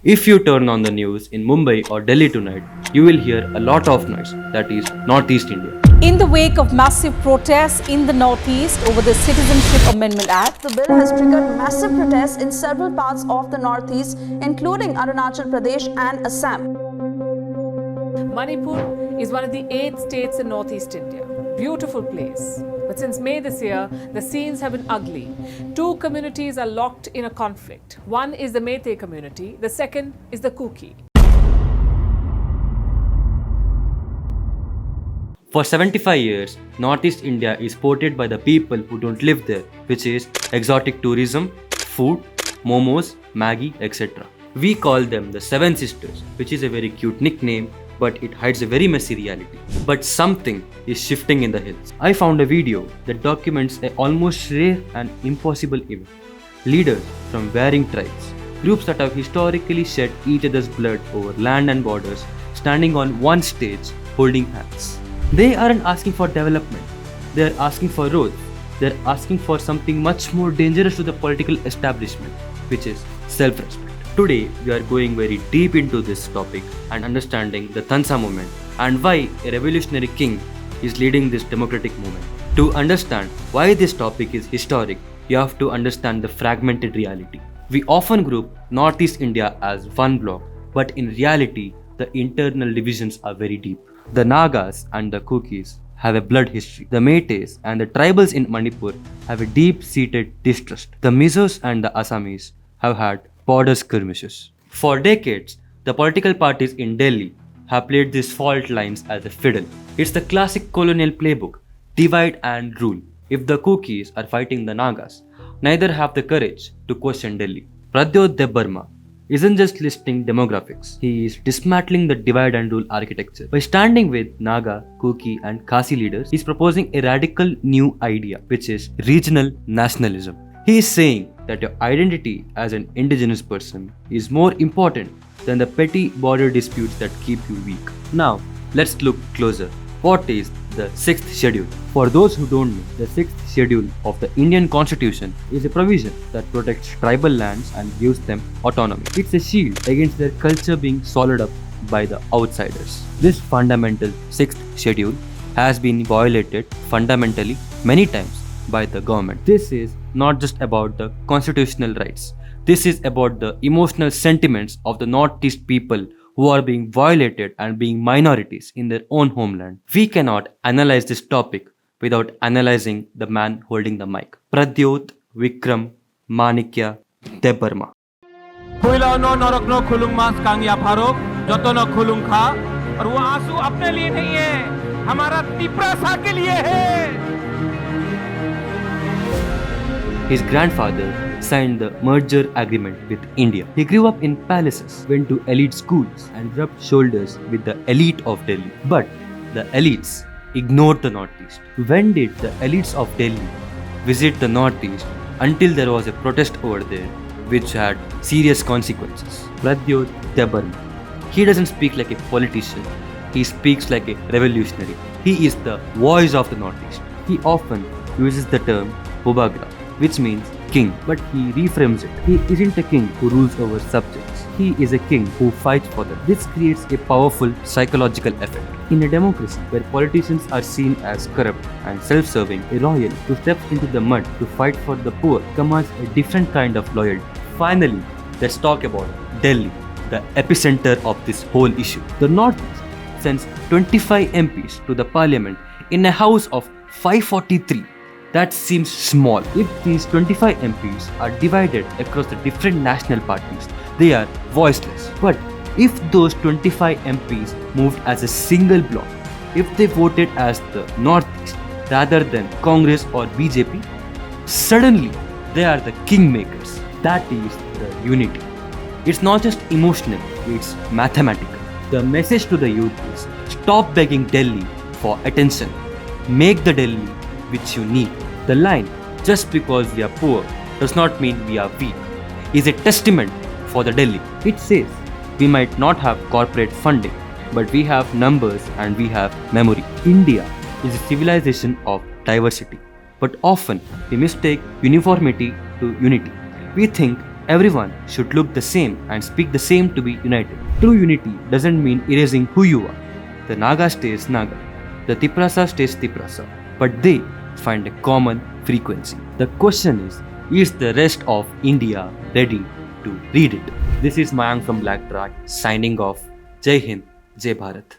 If you turn on the news in Mumbai or Delhi tonight, you will hear a lot of noise, that is, Northeast India. In the wake of massive protests in the Northeast over the Citizenship Amendment Act, The bill has triggered massive protests in several parts of the Northeast, including Arunachal Pradesh and Assam. Manipur is one of the 8 states in Northeast India. Beautiful place. But since May this year, the scenes have been ugly. 2 communities are locked in a conflict. One is the Meitei community, the second is the Kuki. For 75 years, Northeast India is portrayed by the people who don't live there, which is exotic tourism, food, momos, Maggi, etc. We call them the Seven Sisters, which is a very cute nickname, but it hides a very messy reality. But something is shifting in the hills. I found a video that documents an almost rare and impossible event. Leaders from varying tribes, groups that have historically shed each other's blood over land and borders, standing on one stage holding hands. They aren't asking for development, they are asking for roads, they are asking for something much more dangerous to the political establishment, which is self-respect. Today, we are going very deep into this topic and understanding the Tansa movement and why a revolutionary king is leading this democratic movement. To understand why this topic is historic, you have to understand the fragmented reality. We often group Northeast India as one block, but in reality, the internal divisions are very deep. The Nagas and the Kukis have a blood history. The Meiteis and the tribals in Manipur have a deep-seated distrust. The Mizos and the Assamese have had border skirmishes. For decades, the political parties in Delhi have played these fault lines as a fiddle. It's the classic colonial playbook, divide and rule. If the Kukis are fighting the Nagas, neither have the courage to question Delhi. Pradyot Debbarma isn't just listing demographics, he is dismantling the divide and rule architecture. By standing with Naga, Kuki and Khasi leaders, he is proposing a radical new idea, which is regional nationalism. He is saying that your identity as an indigenous person is more important than the petty border disputes that keep you weak. Now, let's look closer. What is the 6th schedule? For those who don't know, the 6th schedule of the Indian Constitution is a provision that protects tribal lands and gives them autonomy. It's a shield against their culture being swallowed up by the outsiders. This fundamental 6th schedule has been violated fundamentally many times by the government. This is not just about the constitutional rights. This is about the emotional sentiments of the Northeast people who are being violated and being minorities in their own homeland. We cannot analyze this topic without analyzing the man holding the mic. Pradyot, Vikram, Manikya, Debbarma. कोयलानो नरकनो खुलुम मांस कांगिया फारोक जतनो खुलुम खा और वो आंसू अपने लिए नहीं है हमारा त्रिपुरा सा के लिए है. His grandfather signed the merger agreement with India. He grew up in palaces, went to elite schools and rubbed shoulders with the elite of Delhi. But the elites ignored the Northeast. When did the elites of Delhi visit the Northeast until there was a protest over there which had serious consequences? Pradyot Debbarma. He doesn't speak like a politician. He speaks like a revolutionary. He is the voice of the Northeast. He often uses the term Bubagra, which means king, but he reframes it. He isn't a king who rules over subjects. He is a king who fights for them. This creates a powerful psychological effect. In a democracy where politicians are seen as corrupt and self-serving, a royal who steps into the mud to fight for the poor commands a different kind of loyalty. Finally, let's talk about Delhi, the epicenter of this whole issue. The Northeast sends 25 MPs to the parliament in a house of 543. That seems small. If these 25 MPs are divided across the different national parties, they are voiceless. But if those 25 MPs moved as a single bloc, if they voted as the Northeast rather than Congress or BJP, suddenly they are the kingmakers. That is the unity. It's not just emotional, it's mathematical. The message to the youth is stop begging Delhi for attention. Make the Delhi which you need. The line, just because we are poor does not mean we are weak, is a testament for the Delhi. It says we might not have corporate funding, but we have numbers and we have memory. India is a civilization of diversity, but often we mistake uniformity to unity. We think Everyone should look the same and speak the same to be united. True unity doesn't mean erasing who you are. The Naga stays Naga, the Tiprasa stays Tiprasa, but they find a common frequency. The question is the rest of India ready to read it? This is Mayank from Black Track, signing off. Jai Hind, Jai Bharat.